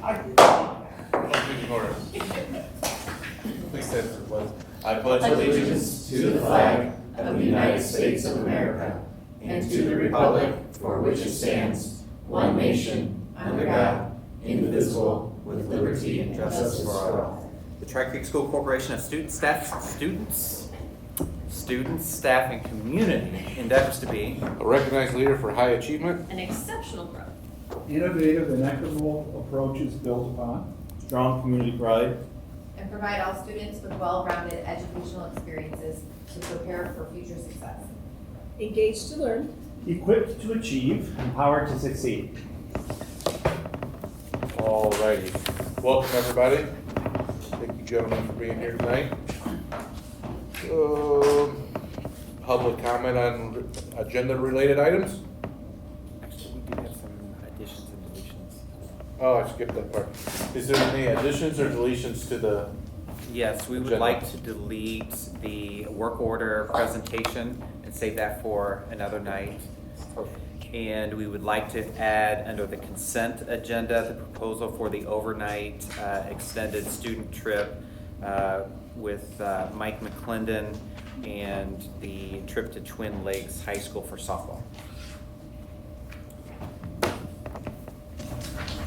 I pledge allegiance to the flag of the United States of America and to the republic for which it stands, one nation, under God, indivisible, with liberty and justice for all. The Tri-Creek School Corporation of students, staff, and community endeavors to be a recognized leader for high achievement, and exceptional growth, innovative and equitable approaches built upon strong community pride, and provide all students with well-rounded educational experiences to prepare for future success. engaged to learn, equipped to achieve, empowered to succeed. Alrighty. Welcome, everybody. Thank you, gentlemen, for being here tonight. Public comment on agenda-related items? Actually, we do have some additions and deletions. Oh, I skipped that part. Is there any additions or deletions to the? Yes, we would Agenda. like to delete the work order presentation and save that for another night. And we would like to add under the consent agenda, the proposal for the overnight extended student trip with Mike McClendon and the trip to Twin Lakes High School for softball.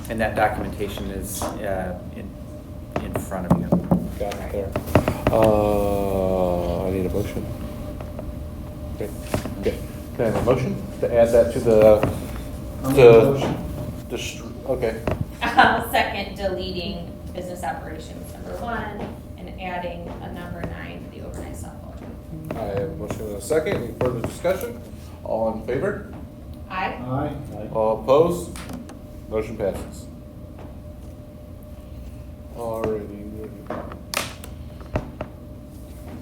And that documentation is in front of you. Got it there. I need a motion. Okay. Can I have a motion to add that to okay. I'll second deleting business operations number 1 and adding a number 9 to the overnight softball trip. I have a motion and a second. Any further discussion? All in favor? Aye. aye, All opposed? Motion passes. Alrighty.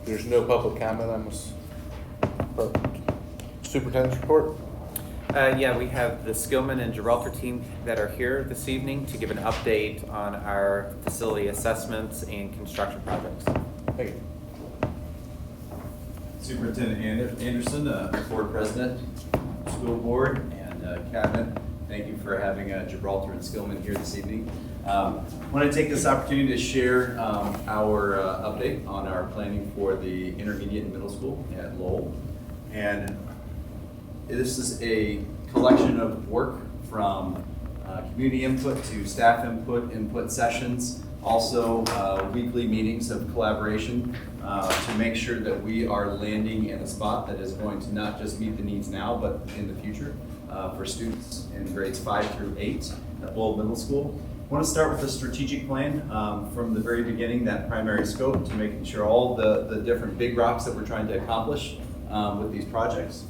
There's no public comment on this. Superintendent's report? Yeah, we have the Skillman and Gibraltar team that are here this evening to give an update on our facility assessments and construction projects. Thank you. Superintendent Anderson, Board President, School Board, and Cabinet, thank you for having Gibraltar and Skillman here this evening. I want to take this opportunity to share our update on our planning for the intermediate and middle school at Lowell. And this is a collection of work from community input to staff input sessions, also weekly meetings of collaboration to make sure that we are landing in a spot that is going to not just meet the needs now, but in the future for students in grades 5 through 8 at Lowell Middle School. I want to start with the strategic plan from the very beginning, that primary scope, to making sure all the different big rocks that we're trying to accomplish with these projects.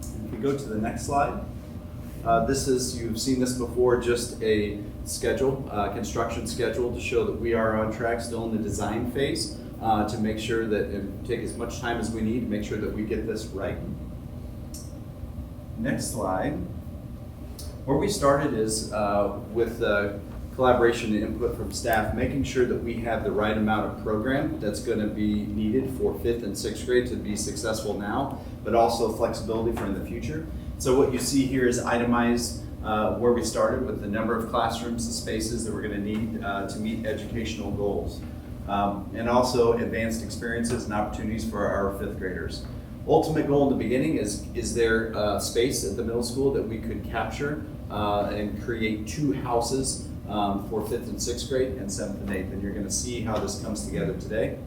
If we go to the next slide, this is, you've seen this before, just a schedule, construction schedule to show that we are on track still in the design phase to make sure that it take as much time as we need to make sure that we get this right. Next slide. Where we started is with collaboration and input from staff, making sure that we have the right amount of program that's going to be needed for 5th and 6th grade to be successful now, but also flexibility for in the future. So what you see here is itemized where we started with the number of classrooms, the spaces that we're going to need to meet educational goals, and also advanced experiences and opportunities for our 5th graders. Ultimate goal in the beginning is there space at the middle school that we could capture and create 2 houses for 5th and 6th grade and 7th and 8th, and you're going to see how this comes together today.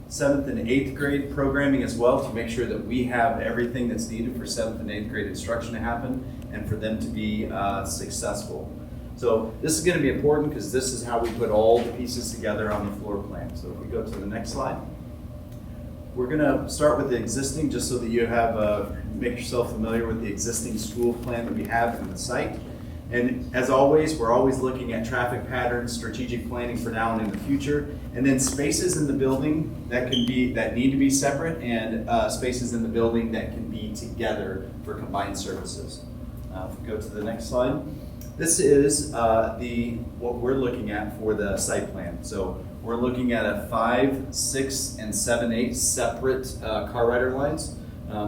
7th and 8th grade programming as well to make sure that we have everything that's needed for 7th and 8th grade instruction to happen and for them to be successful. So this is going to be important because this is how we put all the pieces together on the floor plan. So if we go to the next slide. We're going to start with the existing, just so that you have make yourself familiar with the existing school plan that we have in the site. And as always, we're always looking at traffic patterns, strategic planning for now and in the future, and then spaces in the building that need to be separate, and spaces in the building that can be together for combined services. If we go to the next slide. This is what we're looking at for the site plan. So we're looking at a 5, 6, and 7, 8 separate car rider lines.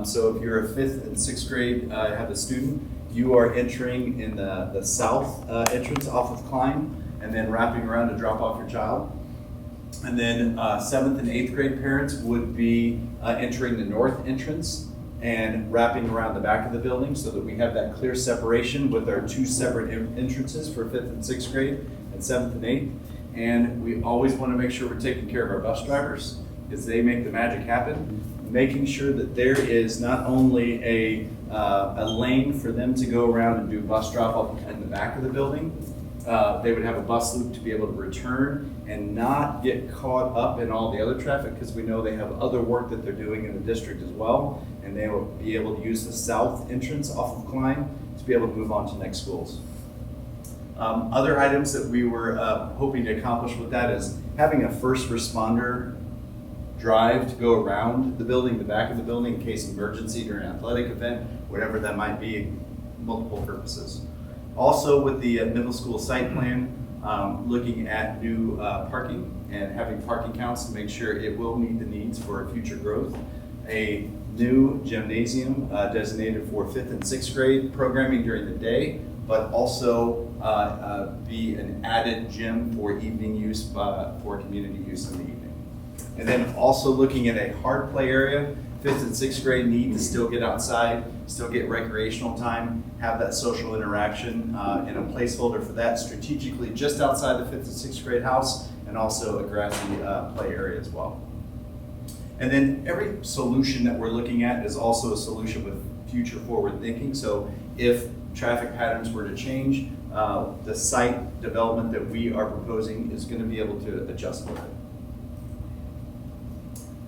So if you're a 5th and 6th grade, have a student, you are entering in the south entrance off of Klein, and then wrapping around to drop off your child. And then 7th and 8th grade parents would be entering the north entrance and wrapping around the back of the building so that we have that clear separation with our 2 separate entrances for 5th and 6th grade and 7th and 8th. And we always want to make sure we're taking care of our bus drivers because they make the magic happen. Making sure that there is not only a lane for them to go around and do bus drop off in the back of the building, they would have a bus loop to be able to return and not get caught up in all the other traffic because we know they have other work that they're doing in the district as well, and they will be able to use the south entrance off of Klein to be able to move on to next schools. Other items that we were hoping to accomplish with that is having a first responder drive to go around the building, the back of the building, in case of emergency during an athletic event, whatever that might be, multiple purposes. Also with the middle school site plan, looking at new parking and having parking counts to make sure it will meet the needs for future growth. A new gymnasium designated for 5th and 6th grade programming during the day, but also be an added gym for evening use for community use in the evening. And then also looking at a hard play area. 5th and 6th grade need to still get outside, still get recreational time, have that social interaction, and a placeholder for that strategically just outside the 5th and 6th grade house, and also a grassy play area as well. And then every solution that we're looking at is also a solution with future forward thinking. So if traffic patterns were to change, the site development that we are proposing is going to be able to adjust with it.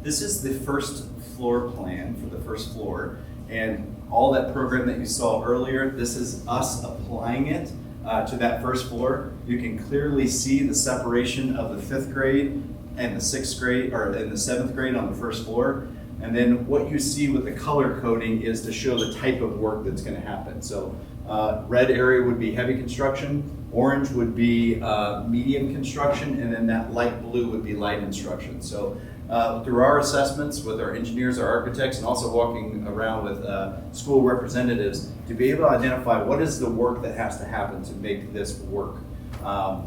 This is the first floor plan for the first floor, and all that program that you saw earlier, this is us applying it to that first floor. You can clearly see the separation of the 5th grade and the 6th grade, or in the 7th grade on the first floor. And then what you see with the color coding is to show the type of work that's going to happen. So red area would be heavy construction, orange would be medium construction, and then that light blue would be light construction. So through our assessments with our engineers, our architects, and also walking around with school representatives to be able to identify what is the work that has to happen to make this work.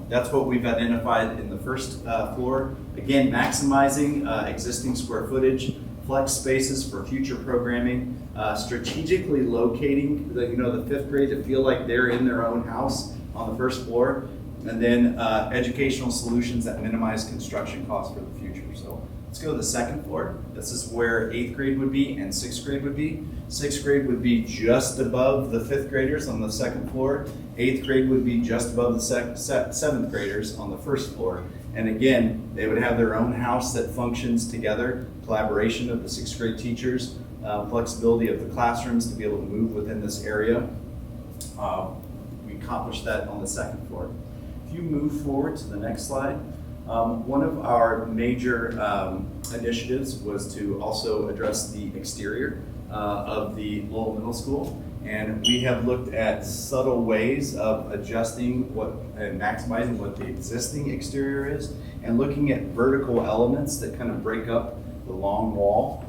That's what we've identified in the first floor. Again, maximizing existing square footage, flex spaces for future programming, strategically locating the 5th grade to feel like they're in their own house on the first floor, and then educational solutions that minimize construction costs for the future. So let's go to the second floor. This is where 8th grade would be and 6th grade would be. 6th grade would be just above the 5th graders on the second floor. 8th grade would be just above the 7th graders on the first floor. And again, they would have their own house that functions together, collaboration of the 6th grade teachers, flexibility of the classrooms to be able to move within this area. We accomplished that on the second floor. If you move forward to the next slide, one of our major initiatives was to also address the exterior of the Lowell Middle School. And we have looked at subtle ways of adjusting and maximizing what the existing exterior is, and looking at vertical elements that kind of break up the long wall.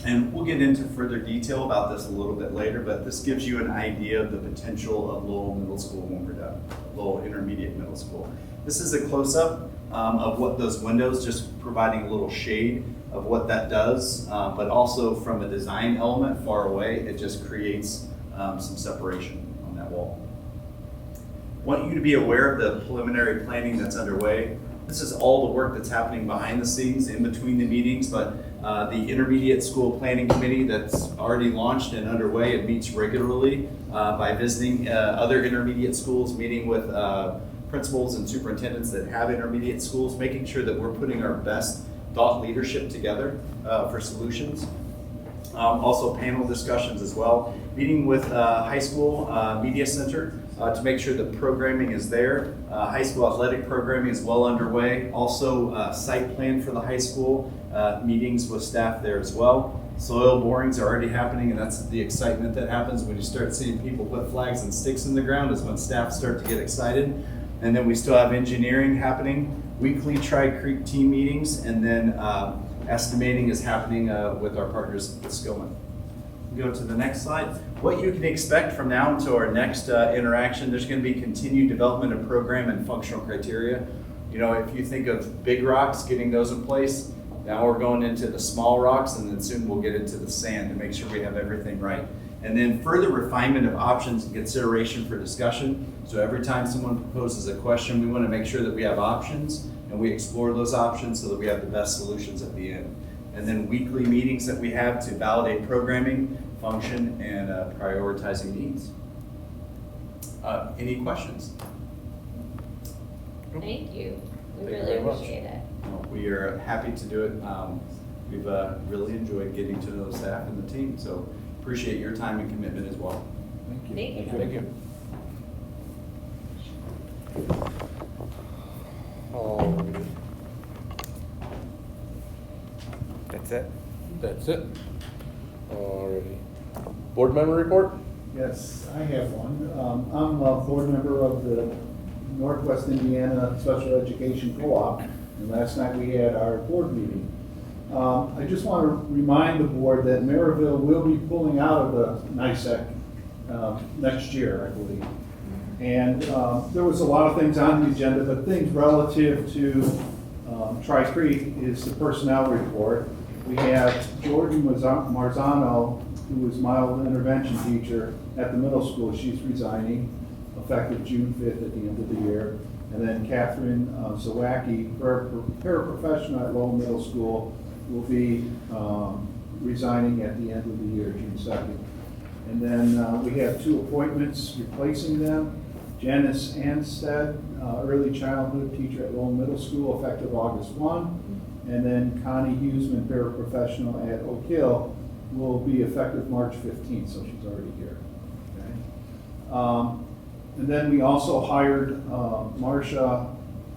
And we'll get into further detail about this a little bit later, but this gives you an idea of the potential of Lowell Middle School when we're done, Lowell Intermediate Middle School. This is a close-up of what those windows, just providing a little shade of what that does, but also from a design element far away, it just creates some separation on that wall. Want you to be aware of the preliminary planning that's underway. This is all the work that's happening behind the scenes in between the meetings, but the Intermediate School Planning Committee that's already launched and underway, it meets regularly by visiting other intermediate schools, meeting with principals and superintendents that have intermediate schools, making sure that we're putting our best thought leadership together for solutions. Also panel discussions as well. Meeting with high school media center to make sure the programming is there. High school athletic programming is well underway. Also site plan for the high school, meetings with staff there as well. Soil borings are already happening, and that's the excitement that happens when you start seeing people put flags and sticks in the ground, is when staff start to get excited. And then we still have engineering happening, weekly Tri-Creek team meetings, and then estimating is happening with our partners at Skillman. Go to the next slide. What you can expect from now until our next interaction, there's going to be continued development of program and functional criteria. You know, if you think of big rocks, getting those in place, now we're going into the small rocks, and then soon we'll get into the sand to make sure we have everything right. And then further refinement of options and consideration for discussion. So every time someone proposes a question, we want to make sure that we have options and we explore those options so that we have the best solutions at the end. And then weekly meetings that we have to validate programming, function, and prioritizing needs. Any questions? Thank you. We Thank you really very much. appreciate it. We are happy to do it. We've really enjoyed getting to know the staff and the team, so appreciate your time and commitment as well. Thank you. Thank you. Thank you. Alrighty. That's it? That's it. Alrighty. Board member report? Yes, I have one. I'm a board member of the Northwest Indiana Special Education Co-op, and last night we had our board meeting. I just want to remind the board that Maryville will be pulling out of the NICEC next year, I believe. And there was a lot of things on the agenda, but things relative to Tri-Creek is the personnel report. We have Jordan Marzano, who was mild intervention teacher at the middle school. She's resigning effective June 5th at the end of the year. And then Catherine Zawacki, paraprofessional at Lowell Middle School, will be resigning at the end of the year, June 2nd. And then we have two appointments replacing them. Janice Anstead, early childhood teacher at Lowell Middle School, effective August 1. And then Connie Huseman, paraprofessional at Oak Hill, will be effective March 15th, so she's already here. Okay. And then we also hired Marcia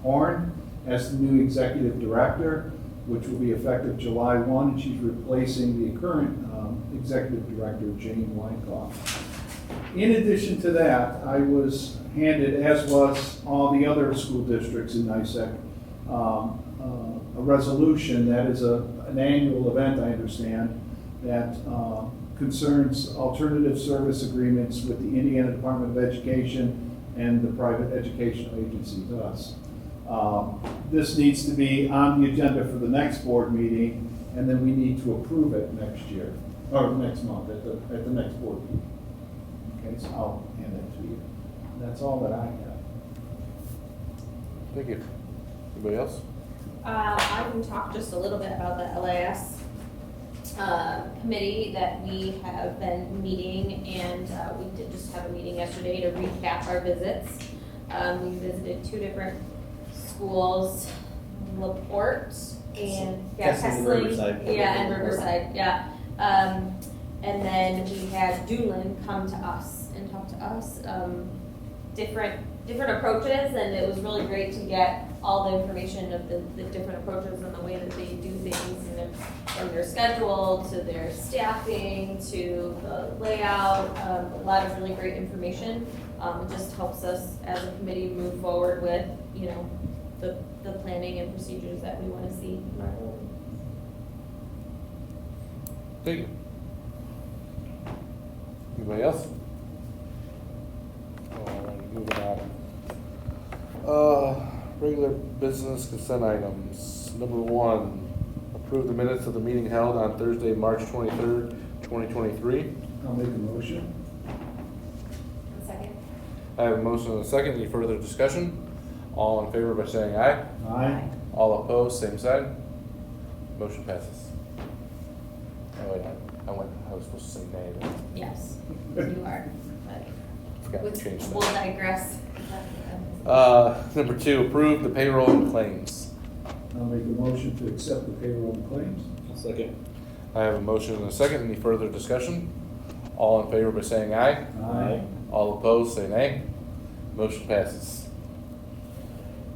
Horn as the new executive director, which will be effective July 1, and she's replacing the current executive director, Jane Weinkoff. In addition to that, I was handed, as was all the other school districts in NICEC, a resolution that is an annual event, I understand, that concerns alternative service agreements with the Indiana Department of Education and the private educational agencies, us. This needs to be on the agenda for the next board meeting, and then we need to approve it next year, or next month at the next board meeting. Okay, so I'll hand that to you. That's all that I have. Thank you. Anybody else? I can talk just a little bit about the LIS committee that we have been meeting, and we did just have a meeting yesterday to recap our visits. We visited two different schools, LaPorte and Kessling and Riverside. Yeah, and Riverside, yeah. And then we had Doolin come to us and talk to us, different approaches, and it was really great to get all the information of the different approaches and the way that they do things, and from their schedule to their staffing to the layout, a lot of really great information. It just helps us as a committee move forward with, you know, the planning and procedures that we want to see in our building. Thank you. Anybody else? Alright, moving on. Regular business consent items. Number 1, approve the minutes of the meeting held on Thursday, March 23rd, 2023. I'll make a motion. One second. I have a motion and a second. Any further discussion? All in favor by saying aye. Aye. All opposed, same side. Motion passes. Oh wait, I was supposed to say nay. but Yes, you are. Forgot But to change we'll that. digress. Number 2, approve the payroll and claims. I'll make a motion to accept the payroll and claims. Second. I have a motion and a second. Any further discussion? All in favor by saying aye. Aye. All opposed, say nay. Motion passes.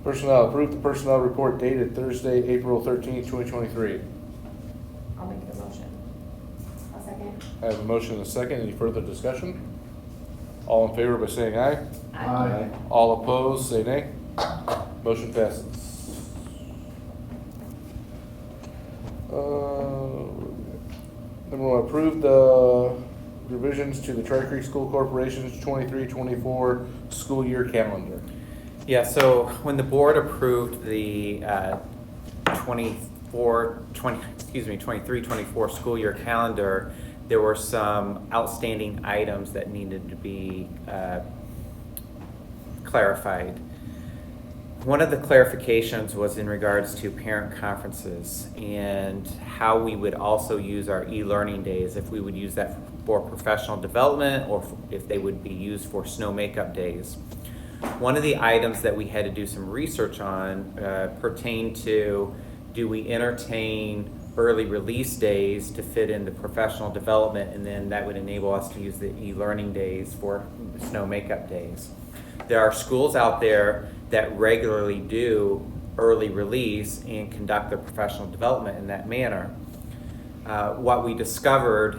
Personnel, approve the personnel report dated Thursday, April 13th, 2023. I'll make the motion. I'll second. I have a motion and a second. Any further discussion? All in favor by saying aye. Aye. All opposed, say nay. Motion passes. Number 1, approve the revisions to the Tri-Creek School Corporation's 23-24 school year calendar. Yeah, so when the board approved the 23-24 school year calendar, there were some outstanding items that needed to be clarified. One of the clarifications was in regards to parent conferences and how we would also use our e-learning days, if we would use that for professional development or if they would be used for snow makeup days. One of the items that we had to do some research on pertained to, do we entertain early release days to fit into professional development, and then that would enable us to use the e-learning days for snow makeup days. There are schools out there that regularly do early release and conduct their professional development in that manner. What we discovered,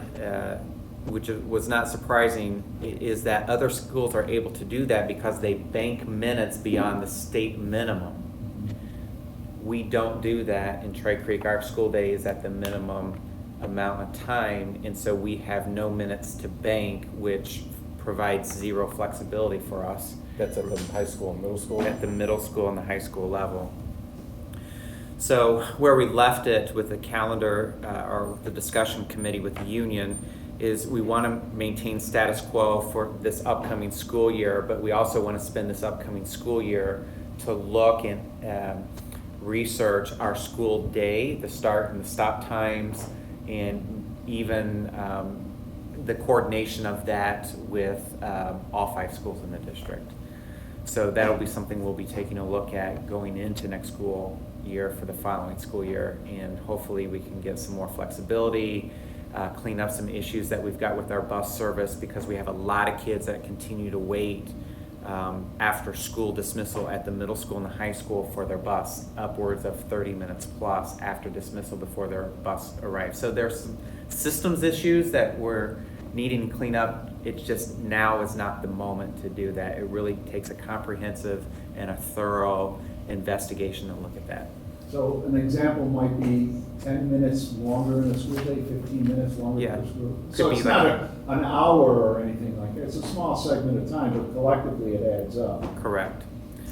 which was not surprising, is that other schools are able to do that because they bank minutes beyond the state minimum. We don't do that in Tri-Creek. Our school day is at the minimum amount of time, and so we have no minutes to bank, which provides zero flexibility for us. That's at the high school and middle school? At the middle school and the high school level. So where we left it with the calendar, or the discussion committee with the union, is we want to maintain status quo for this upcoming school year, but we also want to spend this upcoming school year to look and research our school day, the start and the stop times, and even the coordination of that with all 5 schools in the district. So that'll be something we'll be taking a look at going into next school year for the following school year, and hopefully we can get some more flexibility, clean up some issues that we've got with our bus service, because we have a lot of kids that continue to wait after school dismissal at the middle school and the high school for their bus, upwards of 30 minutes plus after dismissal before their bus arrives. So there's some systems issues that we're needing to clean up. It's just now is not the moment to do that. It really takes a comprehensive and a thorough investigation to look at that. So an example might be 10 minutes longer in a school day, 15 minutes longer Yeah. per school. Could So be it's like- not an hour or anything like that. It's a small segment of time, but collectively it adds up. Correct.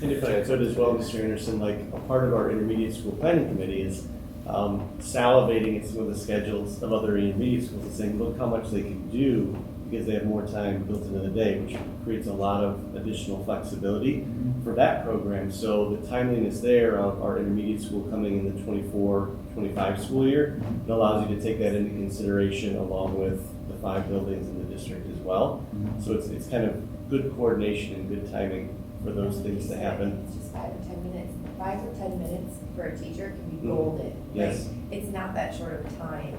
And if I could as well, Mr. Anderson, like a part of our intermediate school planning committee is salivating at some of the schedules of other intermediate schools and saying, look how much they can do because they have more time built into the day, which creates a lot of additional flexibility for that program. So the timeliness there of our intermediate school coming in the 24-25 school year, it allows you to take that into consideration along with the 5 buildings in the district as well. So it's kind of good coordination and good timing for those things to happen. It's just 5 or 10 minutes. 5 or 10 minutes for a teacher can be golden. Yes. Like, it's not that short of time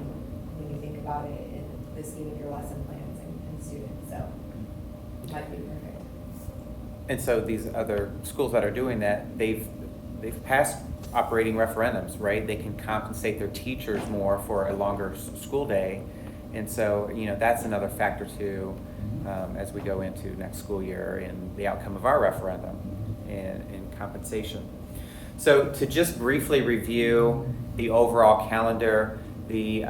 when you think about it in the scheme of your lesson plans and students, so it might be perfect. And so these other schools that are doing that, they've passed operating referendums, right? They can compensate their teachers more for a longer school day. And so, that's another factor too, as we go into next school year and the outcome of our referendum and compensation. So to just briefly review the overall calendar, the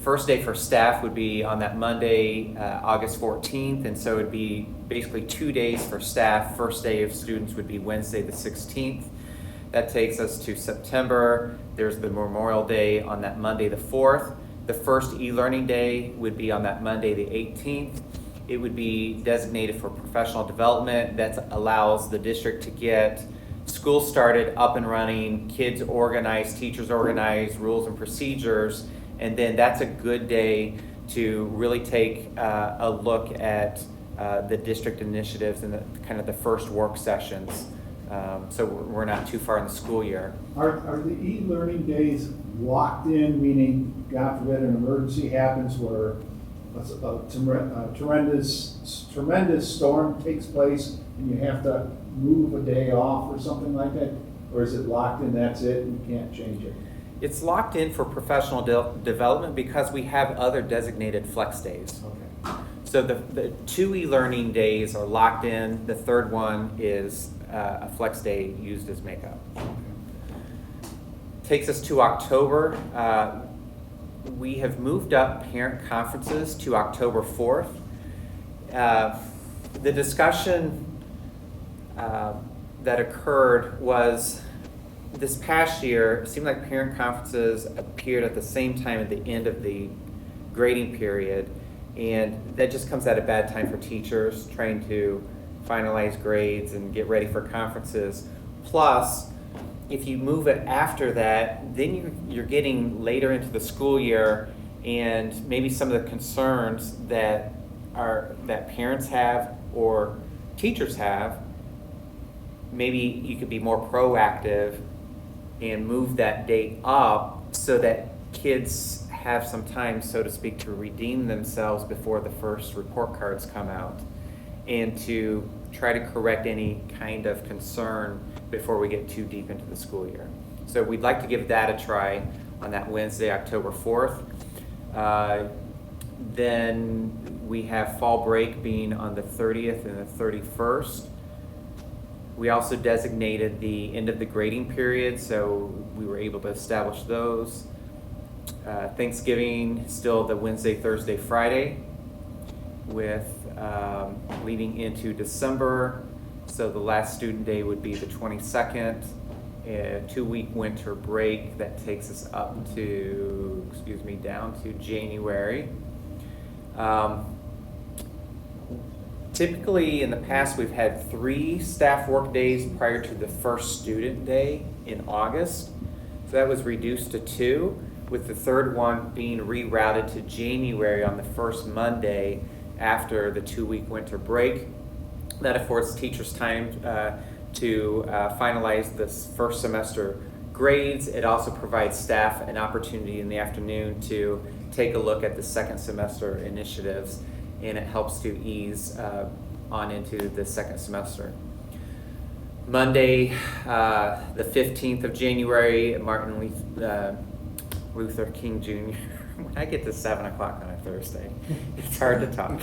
first day for staff would be on that Monday, August 14th, and so it would be basically 2 days for staff. First day of students would be Wednesday the 16th. That takes us to September. There's the Memorial Day on that Monday the 4th. The first e-learning day would be on that Monday the 18th. It would be designated for professional development. That allows the district to get school started, up and running, kids organized, teachers organized, rules and procedures, and then that's a good day to really take a look at the district initiatives and kind of the first work sessions. So we're not too far in the school year. Are the e-learning days locked in, meaning, God forbid, an emergency happens where a tremendous storm takes place and you have to move a day off or something like that? Or is it locked in, that's it, and you can't change it? It's locked in for professional development because we have other designated flex days. Okay. So the 2 e-learning days are locked in. The third one is a flex day used as makeup. Takes us to October. we have moved up parent conferences to October 4th. The discussion that occurred was this past year, it seemed like parent conferences appeared at the same time at the end of the grading period, and that just comes at a bad time for teachers trying to finalize grades and get ready for conferences. Plus, if you move it after that, then you're getting later into the school year, and maybe some of the concerns that parents have or teachers have, maybe you could be more proactive and move that date up so that kids have some time, so to speak, to redeem themselves before the first report cards come out, and to try to correct any kind of concern before we get too deep into the school year. So we'd like to give that a try on that Wednesday, October 4th. Then we have fall break being on the 30th and the 31st. We also designated the end of the grading period, so we were able to establish those. Thanksgiving, still the Wednesday, Thursday, Friday, with leading into December. So the last student day would be the 22nd, a 2-week winter break that takes us up to, down to January. Typically in the past we've had 3 staff work days prior to the first student day in August. So that was reduced to 2, with the 3rd one being rerouted to January on the first Monday after the 2-week winter break. That affords teachers time to finalize this first semester grades. It also provides staff an opportunity in the afternoon to take a look at the second semester initiatives, and it helps to ease on into the second semester. Monday, the 15th of January, Martin Luther King Jr. When I get to 7 o'clock on a Thursday, it's hard to talk.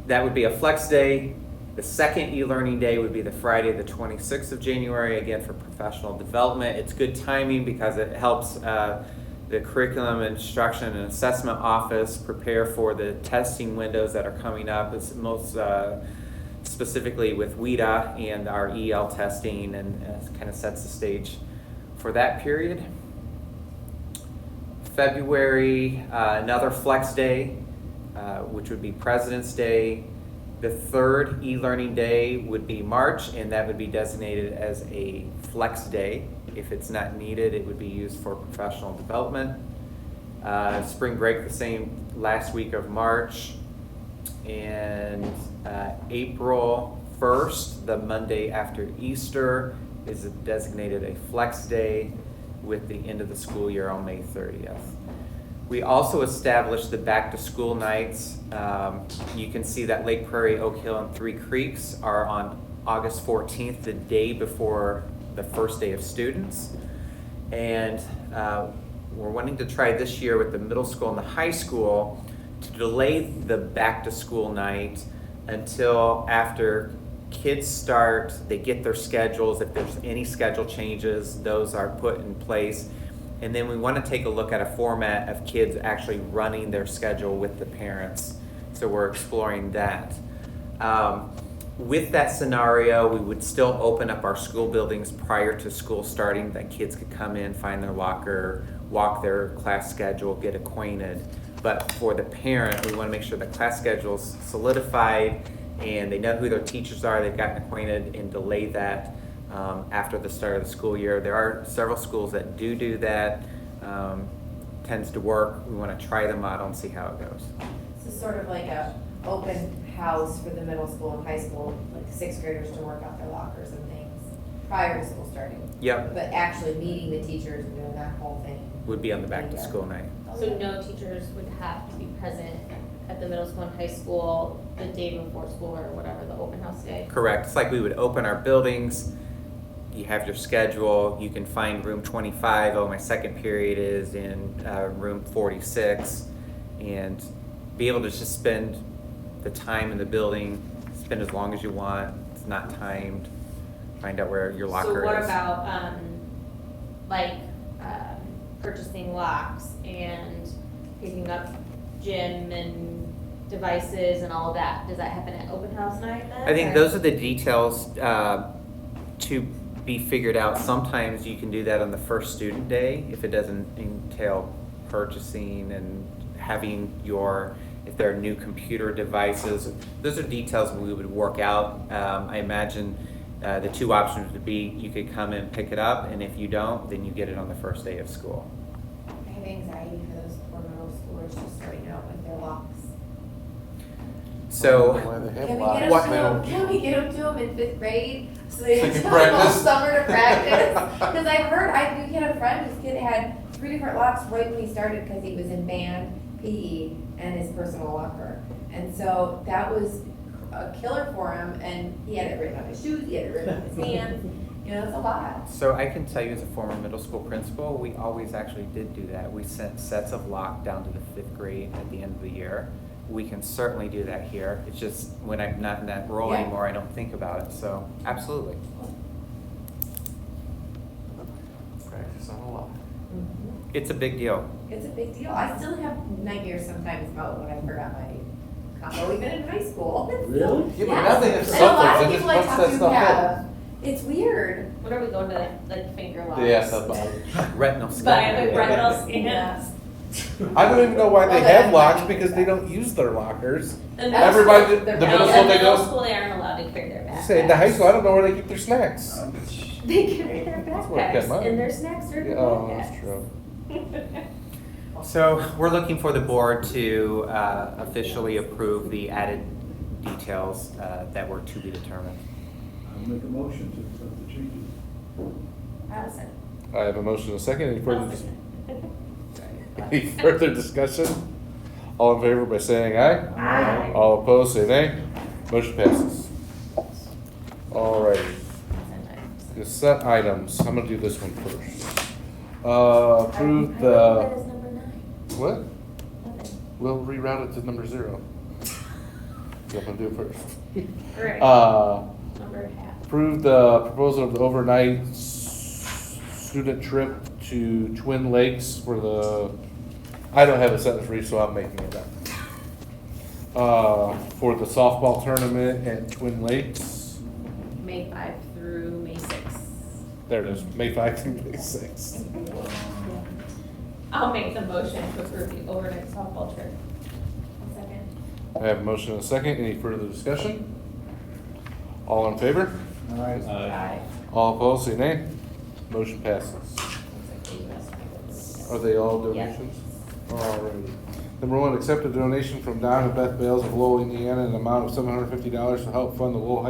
That would be a flex day. The second e-learning day would be the Friday, the 26th of January, again for professional development. It's good timing because it helps the Curriculum Instruction and Assessment Office prepare for the testing windows that are coming up. It's most specifically with WIDA and our EL testing, and kind of sets the stage for that period. February, another flex day, which would be President's Day. The 3rd e-learning day would be March, and that would be designated as a flex day. If it's not needed, it would be used for professional development. Spring break, the same last week of March. And April 1st, the Monday after Easter, is designated a flex day with the end of the school year on May 30th. We also established the back to school nights. You can see that Lake Prairie, Oak Hill, and Three Creeks are on August 14th, the day before the first day of students. And we're wanting to try this year with the middle school and the high school to delay the back to school night until after kids start, they get their schedules. If there's any schedule changes, those are put in place. And then we want to take a look at a format of kids actually running their schedule with the parents. So we're exploring that. With that scenario, we would still open up our school buildings prior to school starting, that kids could come in, find their locker, walk their class schedule, get acquainted. But for the parent, we want to make sure the class schedule's solidified and they know who their teachers are, they've gotten acquainted, and delay that after the start of the school year. There are several schools that do that. Tends to work. We want to try the model and see how it goes. So sort of like a open house for the middle school and high school, like 6th graders to work out their lockers and things prior to school starting. Yep, But actually meeting the teachers and doing that whole thing. would be on the back to school night. So no teachers would have to be present at the middle school and high school the day before school or whatever, the open house day? Correct. It's like we would open our buildings. You have your schedule. You can find room 25. Oh, my second period is in room 46. And be able to just spend the time in the building, spend as long as you want. It's not timed. Find out where your locker is. So what about, purchasing locks and picking up gym and devices and all of that. Does that happen at open house night then? I think or- those are the details to be figured out. Sometimes you can do that on the first student day if it doesn't entail purchasing and having if there are new computer devices. Those are details we would work out. I imagine the two options would be you could come and pick it up, and if you don't, then you get it on the first day of school. I have anxiety for those poor middle schoolers just starting out with their locks. So, Why they have Can we locks, get What- they them don't to them? Can we get them to them in 5th grade so they So have they to can come all practice? summer to practice? Because I heard we had a friend whose kid had 3 different locks right when he started because he was in band, PE, and his personal locker. And so that was a killer for him, and he had it written on his shoes, he had it written on his hands. You know, it's a lot. so I can tell you as a former middle school principal, we always actually did do that. We sent sets of lock down to the 5th grade at the end of the year. We can certainly do that here. It's just when I'm not in that role Yeah. anymore, I don't think about it. So, absolutely. Practice on a lot. It's a big deal. It's a big deal. I still have nightmares sometimes about when I forgot my combo, even in high school. Really? Yeah, but Yes. now they have And a cell lot phones, of they people just I punch talk that to stuff have. It's weird. When are we going to like finger locks? Yeah, that's about it. Retinal Buy like scan. retinal Yeah. scans. I don't even know why they Okay. have locks, because they don't use their lockers. The middle Everybody, school- the they're middle not- school, in they middle go, school, they aren't allowed to carry their backpacks. say, the high school, I don't know where they keep their snacks. They carry their where I get mine. backpacks, and their snacks are in Yeah, the oh, backpacks. that's true. So we're looking for the board to officially approve the added details that were to be determined. I'll make a motion to accept the changes. Allison. I have a motion and a second. Any further discussion? All in favor by saying aye. Aye. All opposed, say nay. Motion passes. Alrighty, consent items. I'm gonna do this one first. Approve I wrote the, that as number 9. what? Nothing. We'll reroute it to number 0. I'm gonna do it first. Right. Number half. Approve the proposal of the overnight student trip to Twin Lakes for the, I don't have a sentence read, so I'm making it up. For the softball tournament at Twin Lakes. May 5 through May 6. There it is, May 5th through May 6th. I'll make the motion to approve the overnight softball trip. One second. I have a motion and a second. Any further discussion? All in favor? All right. Aye. All opposed, say nay. Motion passes. Are they all donations? Alrighty. Number 1, accept a donation from Don and Beth Bales of Lowell, Indiana, in an amount of $750 to help fund the Lowell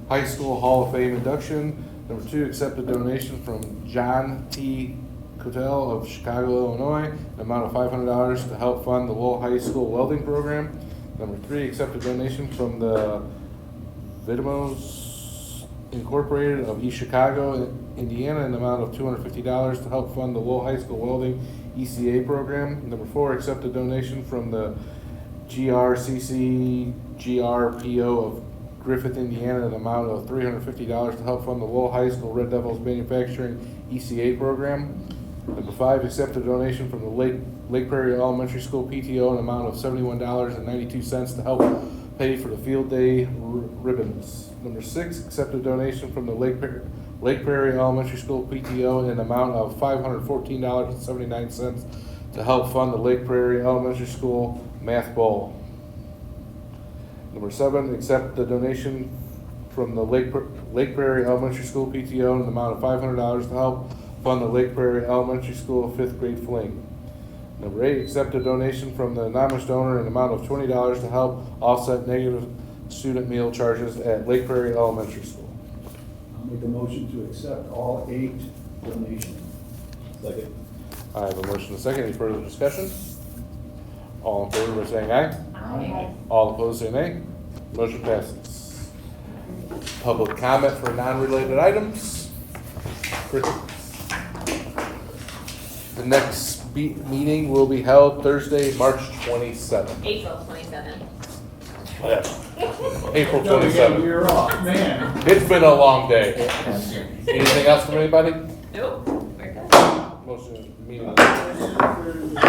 High School Hall of Fame induction. Number 2, accept a donation from John T. Cotell of Chicago, Illinois, an amount of $500 to help fund the Lowell High School welding program. Number 3, accept a donation from the Vitamos Incorporated of East Chicago, Indiana, in the amount of $250 to help fund the Lowell High School welding ECA program. Number 4, accept a donation from the GRCC GRPO of Griffith, Indiana, in the amount of $350 to help fund the Lowell High School Red Devils Manufacturing ECA program. Number 5, accept a donation from the Lake Prairie Elementary School PTO in an amount of $71.92 to help pay for the field day ribbons. Number 6, accept a donation from the Lake Prairie Elementary School PTO in an amount of $514.79 to help fund the Lake Prairie Elementary School Math Bowl. Number 7, accept the donation from the Lake Prairie Elementary School PTO in the amount of $500 to help fund the Lake Prairie Elementary School 5th grade fling. Number 8, accept a donation from the anonymous donor in the amount of $20 to help offset negative student meal charges at Lake Prairie Elementary School. I'll make a motion to accept all 8 donations. Second. I have a motion and a second. Any further discussion? All in favor by saying aye. Aye. All opposed say nay. Motion passes. Public comment for non-related items. The next meeting will be held Thursday, March 27th. April 27th. April Don't get 27th. You're off, man. It's been a long day. Anything else from anybody? Nope, we're good. Motion, Meeting.